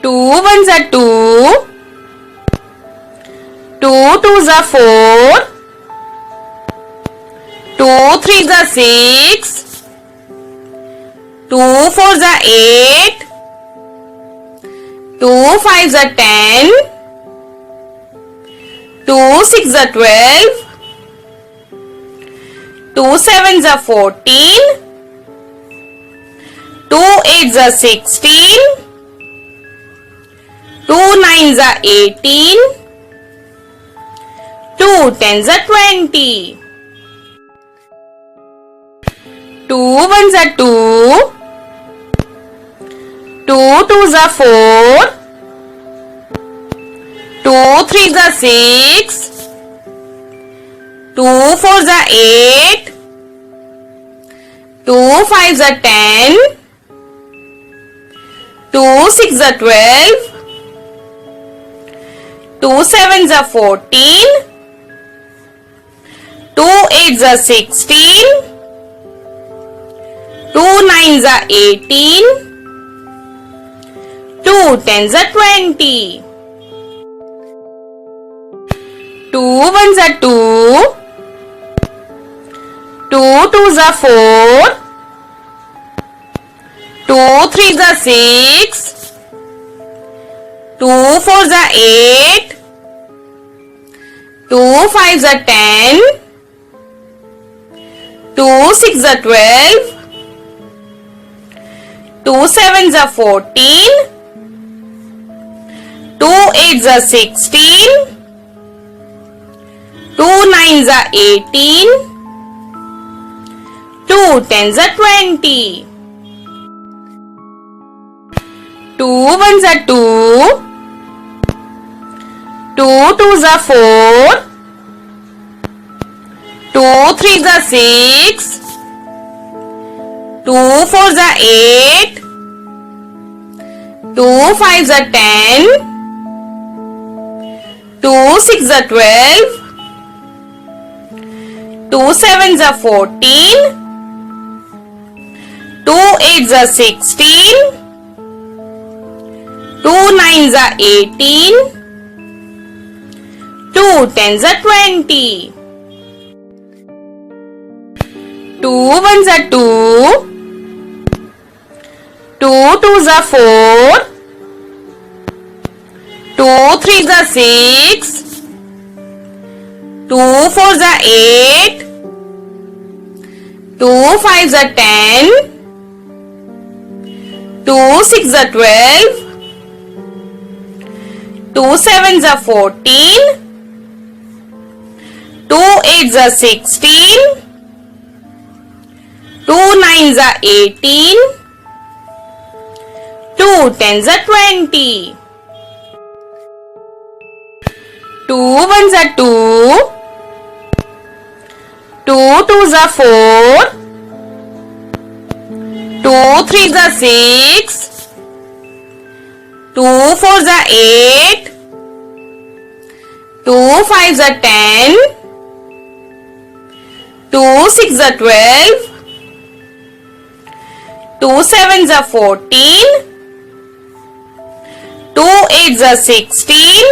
Two ones are two. Two twos are four. Two threes are six. Two fours are eight. Two fives are 10. Two sixes are 12. Two sevens are 14. Two eights are 16. Two nines are 18. Two tens are 20. Two ones are two. Two twos are four. Two threes are six. Two fours are eight. Two fives are 10. Two sixes are 12. Two sevens are 14. Two eights are 16. Two nines are 18. Two tens are 20. Two ones are two. Two twos are four. Two threes are six. Two fours are eight. Two fives are 10. Two sixes are 12. Two sevens are 14. Two eights are 16. Two nines are 18. Two tens are 20. Two ones are two. Two twos are four. Two threes are six. Two fours are eight. Two fives are 10. Two sixes are 12. Two sevens are 14. Two eights are 16. Two nines are 18. Two tens are 20. Two ones are two. Two twos are four. Two threes are six. Two fours are eight. Two fives are 10. Two sixes are 12. Two sevens are 14. Two eights are 16. Two nines are 18. Two tens are 20. Two ones are two. Two twos are four. Two threes are six. Two fours are eight. Two fives are 10. Two sixes are 12. Two sevens are 14. Two eights are 16.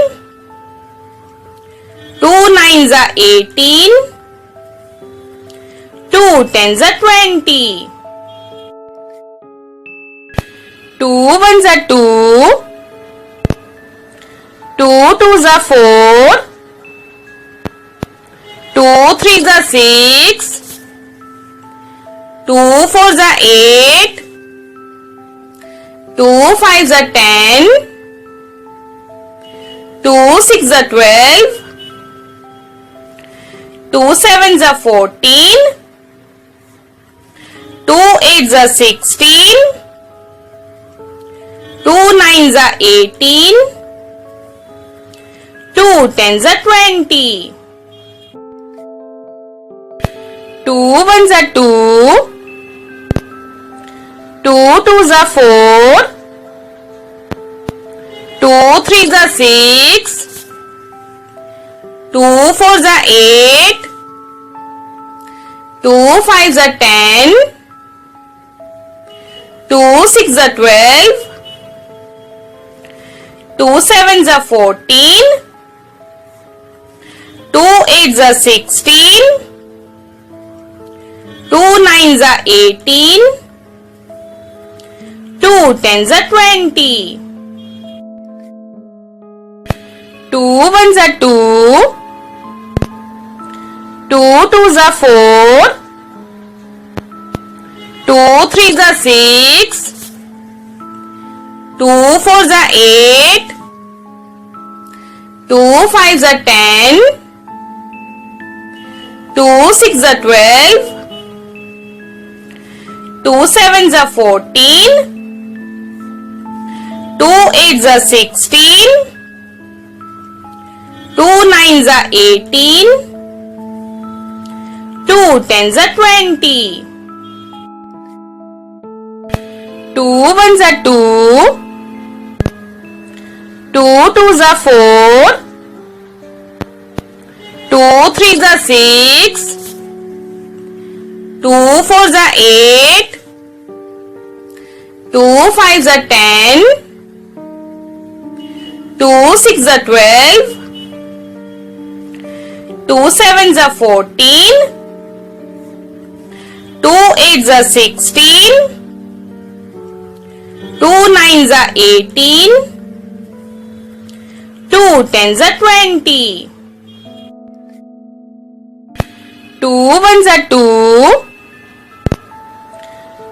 Two nines are 18. Two tens are 20. Two ones are two. Two twos are four. Two threes are six. Two fours are eight. Two fives are 10. Two sixes are 12. Two sevens are 14. Two eights are 16. Two nines are 18. Two tens are 20. Two ones are two. Two twos are four. Two threes are six. Two fours are eight. Two fives are 10. Two sixes are 12. 2 sevens are 14. 2 eights are 16. 2 nines are 18. 2 tens are 20. 2 ones are 2. 2 twos are 4. 2 threes are 6. 2 fours are 8. 2 fives are 10. 2 sixes are 12. 2 sevens are 14. 2 eights are 16. 2 nines are 18. 2 tens are 20. 2 ones are 2. 2 twos are 4. 2 threes are 6. 2 fours are 8. 2 fives are 10. 2 sixes are 12. 2 sevens are 14. 2 eights are 16. 2 nines are 18. 2 tens are 20. 2 ones are 2.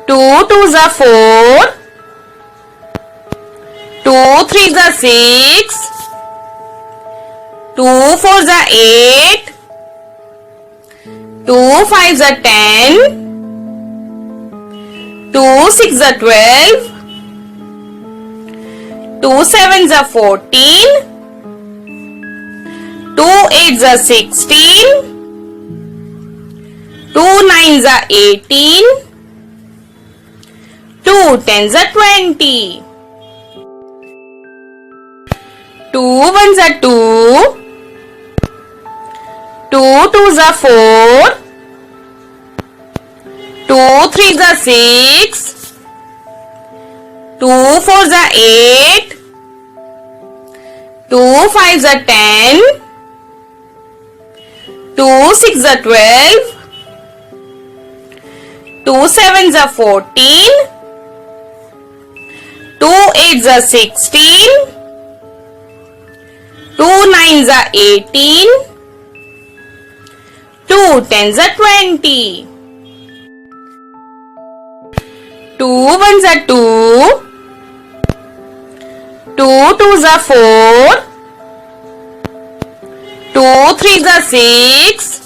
2 twos are 4. 2 threes are 6. 2 fours are 8. 2 fives are 10. 2 sixes are 12. 2 sevens are 14. 2 eights are 16. 2 nines are 18. 2 tens are 20. 2 ones are 2. 2 twos are 4. 2 threes are 6. 2 fours are 8. 2 fives are 10. 2 sixes are 12. 2 sevens are 14. 2 eights are 16. 2 nines are 18. 2 tens are 20. 2 ones are 2. 2 twos are 4. 2 threes are 6.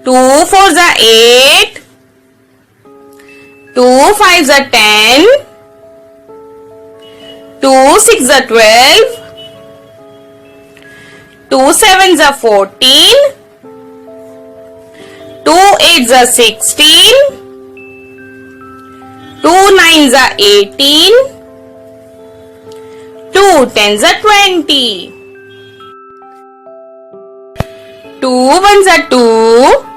2 fours are 8. 2 fives are 10. 2 sixes are 12. 2 sevens are 14. 2 eights are 16. 2 nines are 18. 2 tens are 20. 2 ones are 2.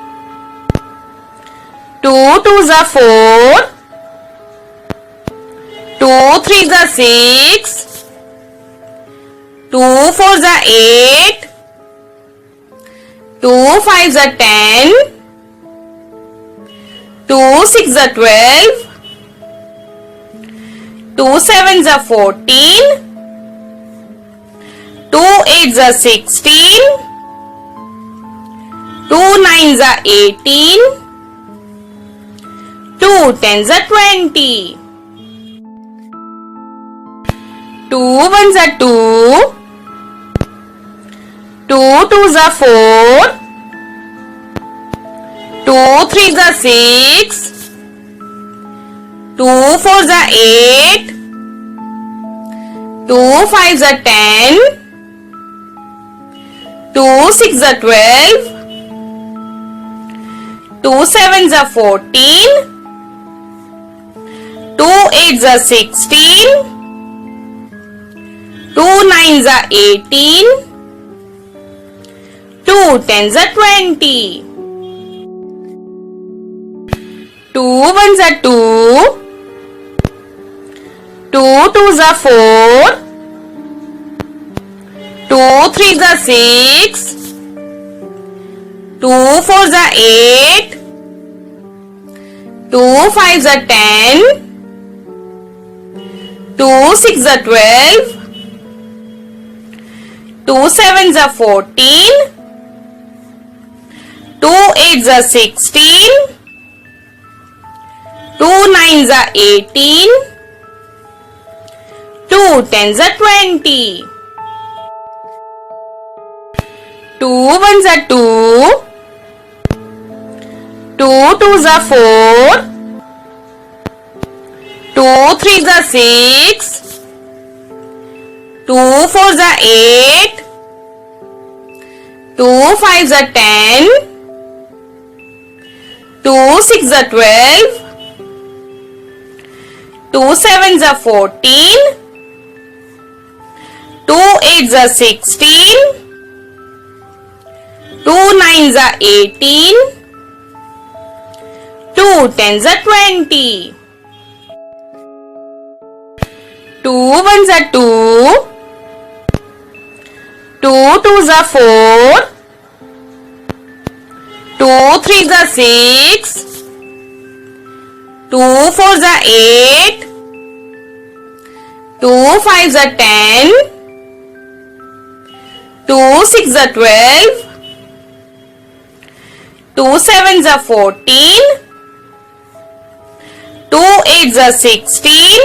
2 twos are 4. 2 threes are 6. 2 fours are 8. 2 fives are 10. 2 sixes are 12. 2 sevens are 14. 2 eights are 16. 2 nines are 18. 2 tens are 20. 2 ones are 2. 2 twos are 4. 2 threes are 6. 2 fours are 8. 2 fives are 10. 2 sixes are 12. 2 sevens are 14. 2 eights are 16. 2 nines are 18. 2 tens are 20. 2 ones are 2. 2 twos are 4. 2 3s are 6, 2 4s are 8, 2 5s are 10, 2 6s are 12, 2 7s are 14, 2 8s are 16, 2 9s are 18, 2 10s are 20. 2 1s are 2, 2 2s are 4, 2 3s are 6, 2 4s are 8, 2 5s are 10, 2 6s are 12, 2 7s are 14, 2 8s are 16, 2 9s are 18, 2 10s are 20. 2 1s are 2, 2 2s are 4, 2 3s are 6, 2 4s are 8, 2 5s are 10, 2 6s are 12, 2 7s are 14, 2 8s are 16,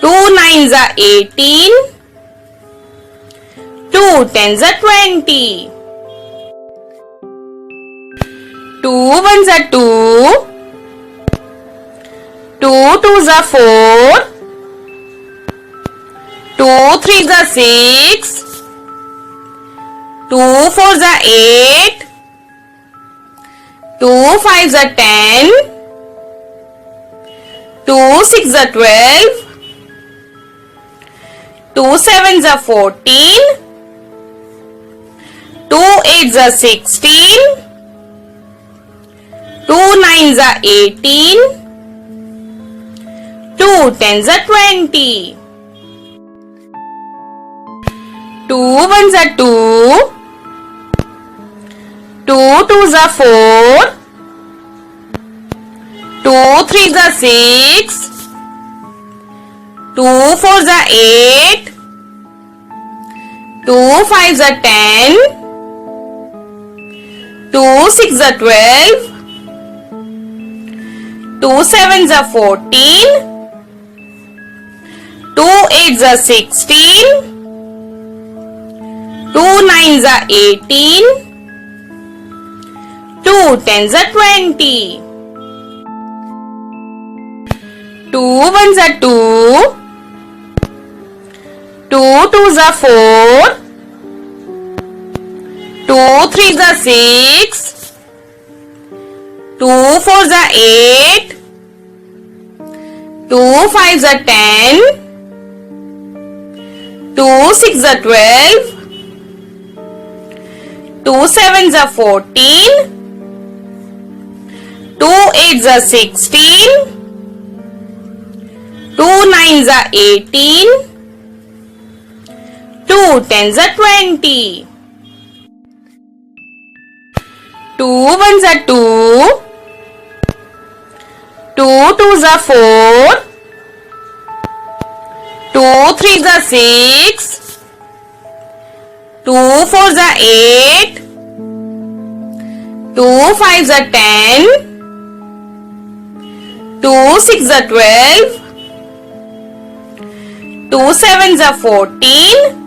2 9s are 18, 2 10s are 20. 2 1s are 2, 2 2s are 4, 2 3s are 6, 2 4s are 8, 2 5s are 10, 2 6s are 12, 2 7s are 14, 2 8s are 16, 2 9s are 18, 2 10s are 20. 2 1s are 2, 2 2s are 4, 2 3s are 6, 2 4s are 8, 2 5s are 10, 2 6s are 12, 2 7s are 14, 2 8s are 16, 2 9s are 18, 2 10s are 20. 2 1s are 2, 2 2s are 4, 2 3s are 6, 2 4s are 8, 2 5s are 10, 2 6s are 12, 2 7s are 14, 2 8s are 16, 2 9s are 18, 2 10s are 20. 2 1s are 2, 2 2s are 4, 2 3s are 6, 2 4s are 8, 2 5s are 10, 2 6s are 12, 2 7s are 14,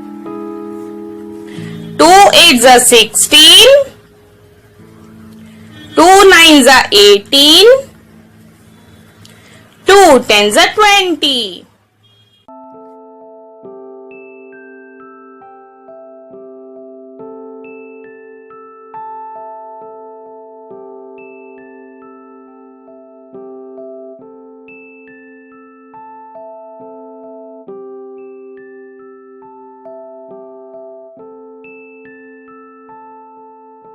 2 8s are 16, 2 9s are 18, 2 10s are 20.